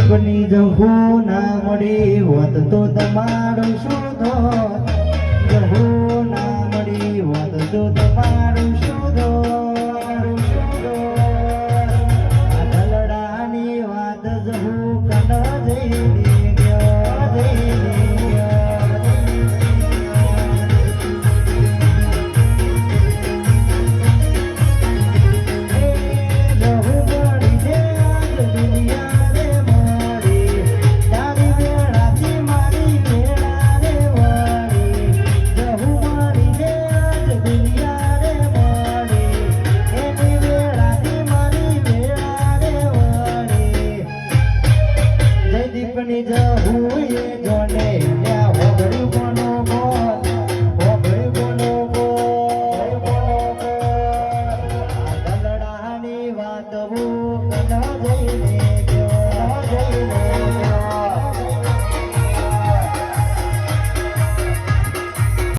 જયદીપની જહુ ના મળી હોત તો તમારું શું થોત જહુ ના મળી હોત તો તમારું શું થોત આ દલડાની વાત જહુ કન જઈને ગયો જઈને દીપની જહુ એ જોને લ્યા હોગડ્યું કોનો બોલ હોગડ્યું કોનો બોલ દલડાની વાત હું કન જઈને